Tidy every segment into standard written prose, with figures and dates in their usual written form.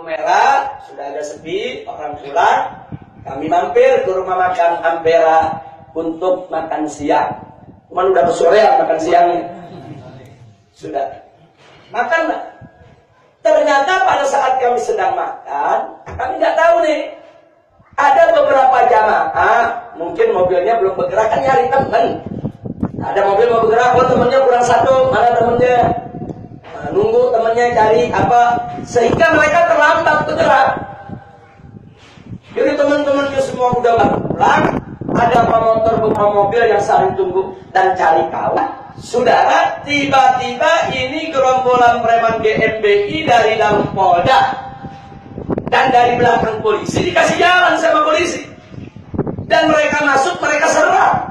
Merah, sudah agak sepi, orang pulang. Kami mampir ke rumah makan Ampera untuk makan siang. Cuman udah kesorean makan siangnya. Sudah. Makan nggak? Ternyata pada saat kami sedang makan, kami nggak tahu nih. Ada beberapa jamaah, mungkin mobilnya belum bergerak, kan nyari temen. Ada mobil mau bergerak, oh temennya kurang satu, mana temennya? Nunggu temennya cari apa, sehingga mereka terlambat bergerak. Jadi teman-temannya semua udah pulang, ada pemotor beberapa mobil yang saling tunggu dan cari kawan. Saudara, tiba-tiba ini gerombolan preman GMBI dari dalam Polda dan dari belakang polisi dikasih jalan sama polisi, dan mereka masuk, mereka serang.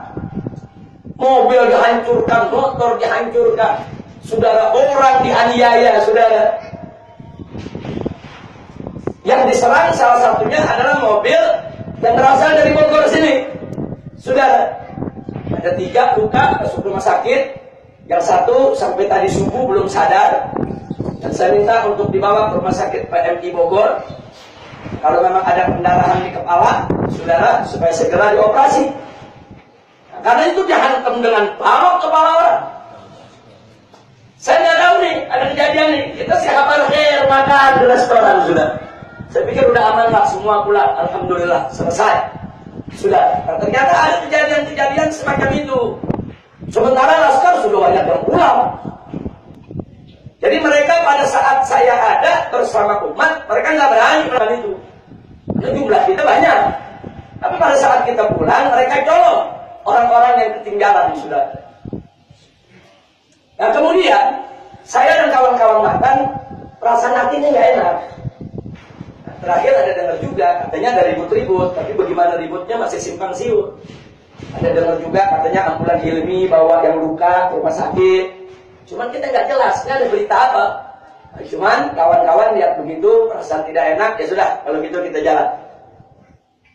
Mobil dihancurkan, motor dihancurkan, saudara, orang dianiaya, saudara. Yang diserang salah satunya adalah mobil yang berasal dari Bogor sini, saudara. Ada 3 luka, masuk rumah sakit. Yang 1 sampai tadi subuh belum sadar, dan saya minta untuk dibawa ke rumah sakit PMI Bogor. Kalau memang ada pendarahan di kepala, saudara, supaya segera dioperasi. Nah, karena itu dihantam dengan balok kepala orang. Saya nggak tahu nih, ada kejadian nih. Kita siapa makan di restoran, sudah. Saya pikir udah aman lah, semua pulang, alhamdulillah, selesai. Sudah. Nah, ternyata ada kejadian-kejadian semacam itu. Sementara laskar sudah banyak yang pulang. Jadi mereka pada saat saya ada bersama umat, mereka nggak berani melakukan itu. Karena jumlah kita banyak. Tapi pada saat kita pulang, mereka colong orang-orang yang ketinggalan, sudah. Nah kemudian, saya dan kawan-kawan makan, perasaan hatinya nggak enak. Nah, terakhir ada dengar juga, katanya ada ribut-ribut, tapi bagaimana ributnya masih simpang siur. Ada dengar juga katanya ambulan Hilmi bawa yang luka ke rumah sakit. Cuman kita nggak jelas, nggak ada berita apa. Nah, cuman kawan-kawan lihat begitu, perasaan tidak enak, ya sudah, kalau gitu kita jalan.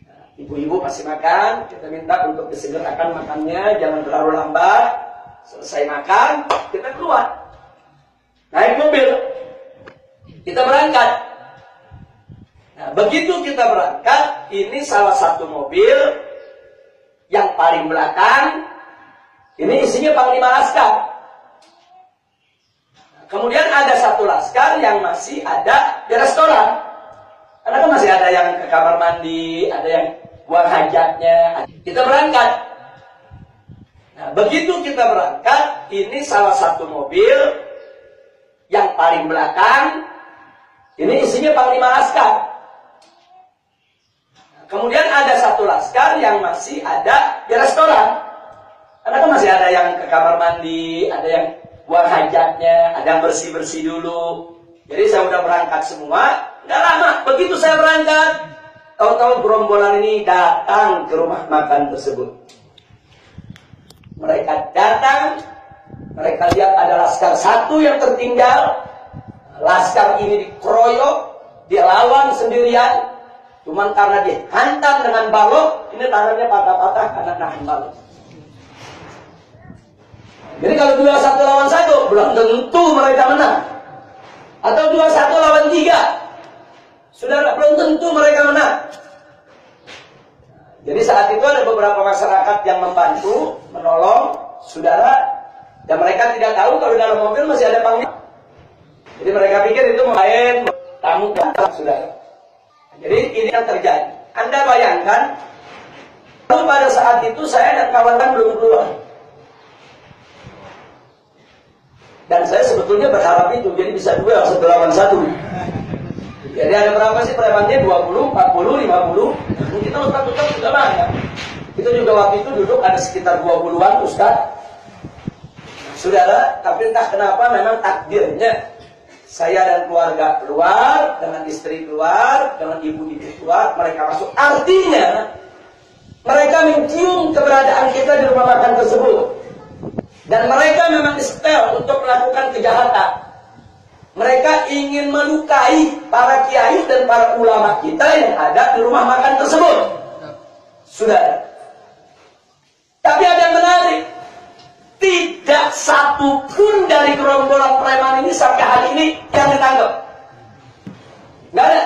Nah, ibu-ibu masih makan, kita minta untuk disegerakan makannya, jangan terlalu lambat. Selesai makan, kita keluar. Naik mobil, kita berangkat. Nah, begitu kita berangkat, ini salah satu mobil yang paling belakang, ini isinya Panglima Laskar. Nah, kemudian ada satu laskar yang masih ada di restoran. Karena kan masih ada yang ke kamar mandi, ada yang buang hajatnya. Kita berangkat. Nah, begitu kita berangkat, ini salah satu mobil yang paling belakang, ini isinya Panglima Laskar. Kemudian ada satu laskar yang masih ada di restoran. Karena kan masih ada yang ke kamar mandi, ada yang buang hajatnya, ada yang bersih-bersih dulu. Jadi saya udah berangkat semua. Nggak lama, begitu saya berangkat, tahu-tahu gerombolan ini datang ke rumah makan tersebut. Mereka datang, mereka lihat ada laskar satu yang tertinggal. Laskar ini dikeroyok, dilawan sendirian. Cuman karena dihantam dengan balok, ini tangannya patah-patah karena nahan balok. Jadi kalau 2-1 lawan 1, belum tentu mereka menang. Atau 2-1 lawan 3, saudara, belum tentu mereka menang. Jadi saat itu ada beberapa masyarakat yang membantu, menolong saudara, dan mereka tidak tahu kalau dalam mobil masih ada panglima. Jadi mereka pikir itu main tamu saudara. Jadi ini yang terjadi. Anda bayangkan, lalu pada saat itu saya dan kawan-kawan belum keluar. Dan saya sebetulnya berharap itu, jadi bisa 2-1 lawan 1. Jadi ada berapa sih premannya? 20, 40, 50. Kita ustaz-ustaz sudah banyak. Kita juga waktu itu duduk ada sekitar 20-an ustaz. Saudara, tapi entah kenapa memang takdirnya saya dan keluarga keluar, dengan istri keluar, dengan ibu-ibu keluar, mereka masuk. Artinya, mereka mencium keberadaan kita di rumah makan tersebut. Dan mereka memang setel untuk melakukan kejahatan. Mereka ingin melukai para kiai dan para ulama kita yang ada di rumah makan tersebut. Sudah. Tapi ada yang menarik. Tidak satu pun dari gerombolan preman ini sampai hari ini yang ditangkap. Nggak ada.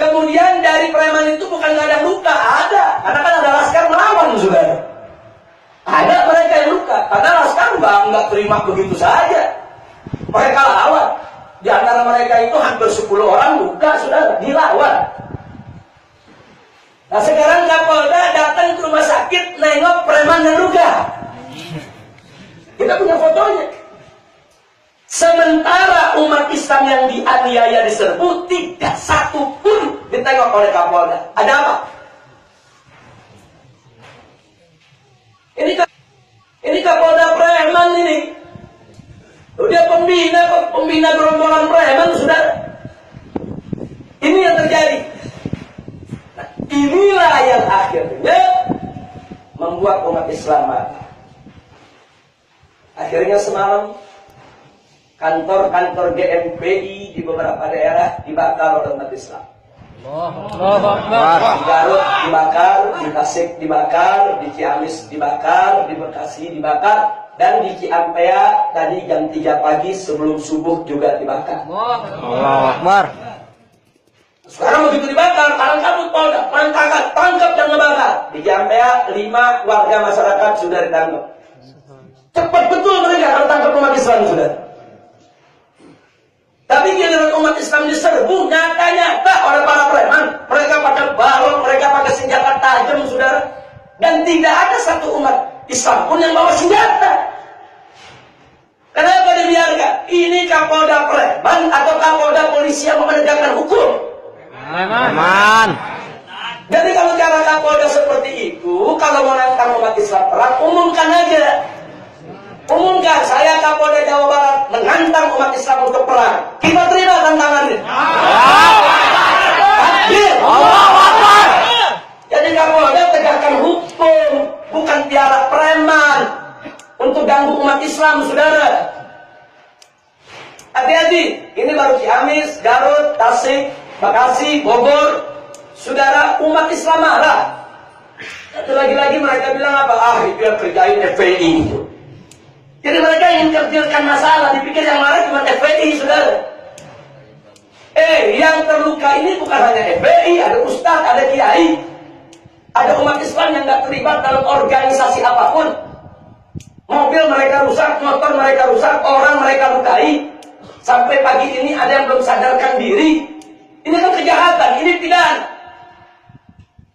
Kemudian dari preman itu bukan nggak ada luka, ada. Karena kan ada laskar melawan, saudara. Ada mereka yang luka, karena laskar nggak terima begitu saja. Mereka lawan. Di antara mereka itu hampir 10 orang luka, saudara, dilawan. Nah sekarang Kapolda datang ke rumah sakit nengok preman yang luka. Kita punya fotonya. Sementara umat Islam yang dianiaya di Serbu tidak satu pun ditengok oleh Kapolda. Ada apa? Ini Kapolda preman ini. Dia pembina gerombolan preman, saudara. Ini yang terjadi. Nah, inilah yang akhirnya membuat umat Islam marah. Akhirnya semalam kantor-kantor GMPI di beberapa daerah dibakar oleh umat Islam. Di Garut dibakar, di Tasik dibakar, di Ciamis dibakar, di Bekasi dibakar, dan di Ciampea tadi jam 3 pagi sebelum subuh juga dibakar. Allahu Akbar. Sekarang begitu dibakar, karang kabut Polda, tangkap dan ngebakar. Di Ciampea 5 warga masyarakat sudah ditangkap. Cepat betul mereka kalau tangkap umat Islam, sudah. Tapi giliran umat Islam diserbu nyata-nyata oleh para preman. Mereka pakai balon, mereka pakai senjata tajam, saudara. Dan tidak ada satu umat Islam pun yang bawa senjata. Kenapa dibiarkan? Ini Kapolda preman atau Kapolda polisi yang menegakkan hukum? Aman. Jadi kalau cara Kapolda seperti itu, kalau mau nantang umat Islam perang, umumkan aja. Umumkan, saya Kapolda Jawa Barat menantang umat Islam untuk perang. Kita terima tantangannya. Takbir. Allahu Akbar. Jadi Kapolda tegakkan hukum, bukan piara preman untuk ganggu umat Islam, saudara. Hati-hati, ini baru Ciamis, Garut, Tasik, Bekasi, Bogor. Saudara, umat Islam marah. Satu lagi-lagi mereka bilang apa? Itu yang kerjain FPI itu. Jadi mereka ingin kecilkan masalah, dipikir yang marah cuma FPI, saudara. Yang terluka ini bukan hanya FPI, ada ustaz, ada kiai, ada umat Islam yang nggak terlibat dalam organisasi apapun. Mobil mereka rusak, motor mereka rusak, orang mereka lukai. Sampai pagi ini ada yang belum sadarkan diri. Ini kan kejahatan, ini pidana.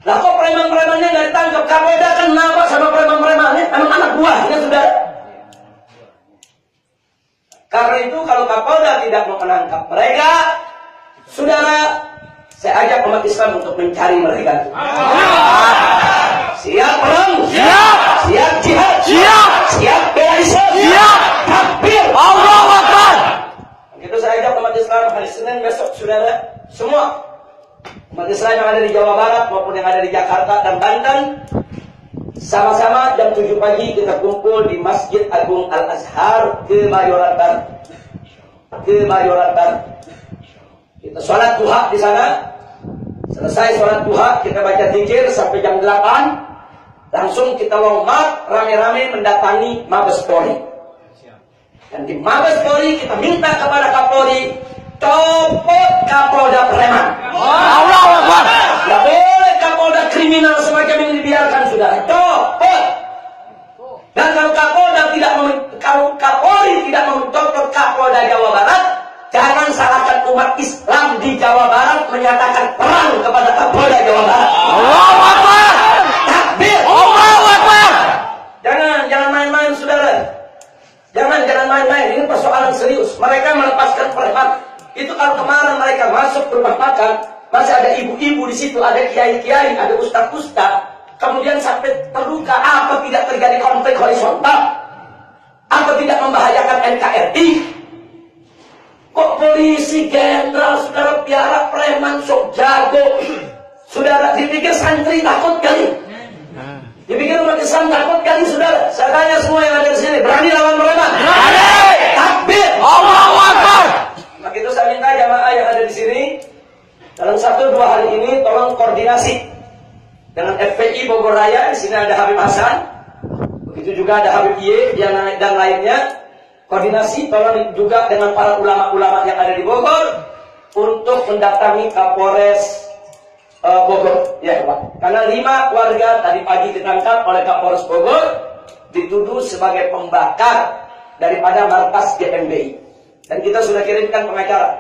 Lah kok preman-premannya nggak ditangkap? Kapolda kan nabrak sama preman-premannya, emang anak buahnya, saudara. Karena itu kalau Kapolda tidak mau menangkap mereka, saudara, saya ajak umat Islam untuk mencari mereka. Siap perang? Siap. Siap jihad? Siap. Siap bela Islam? Siap. Takbir. Allahu Akbar. Begitu saya ajak umat Islam hari Senin besok, saudara, semua umat Islam yang ada di Jawa Barat maupun yang ada di Jakarta dan Banten, sama-sama jam 7 pagi kita kumpul di Masjid Agung Al-Azhar Kebayoran Baru. Kita sholat duha di sana. Selesai sholat duha, kita baca zikir sampai jam 8. Langsung kita lompat rame-rame mendatangi Mabes Polri. Dan di Mabes Polri kita minta kepada Kapolri, copot Kapolda preman. Allahu Akbar. Tidak boleh Kapolda kriminal semacam ini dibiarkan, saudara. Copot. Dan kalau Kapolri tidak mencopot Kapolda Jawa Barat, jangan salahkan umat Islam di Jawa Barat menyatakan perang kepada Kapolda Jawa Barat. Allahu Akbar. Takbir. Allahu Akbar. Jangan main-main, saudara. Jangan main-main. Ini persoalan serius. Mereka melepaskan preman. Itu kalau kemarin mereka masuk ke rumah makan, masih ada ibu-ibu di situ, ada kiai-kiai, ada ustaz-ustaz. Kemudian sampai terluka, apa tidak terjadi konflik horizontal? Apa tidak membahayakan NKRI? Kok polisi jenderal, saudara, piara preman sok jago? Saudara, dipikir santri takut kali? Dipikir umat Islam takut kali, saudara? Saya tanya semua yang ada di sini, berani lawan preman? Berani. Takbir. Allahu Akbar. Maka itu saya minta jamaah yang ada di sini dalam 1-2 hari ini tolong koordinasi dengan FPI Bogor Raya. Di sini ada Habib Hasan, begitu juga ada Habib Y yang dan lainnya. koordinasi tolong juga dengan para ulama-ulama yang ada di Bogor untuk mendatangi Kapolres Bogor, ya Pak. Karena 5 warga tadi pagi ditangkap oleh Kapolres Bogor dituduh sebagai pembakar daripada markas GMBI. Dan kita sudah kirimkan pengacara.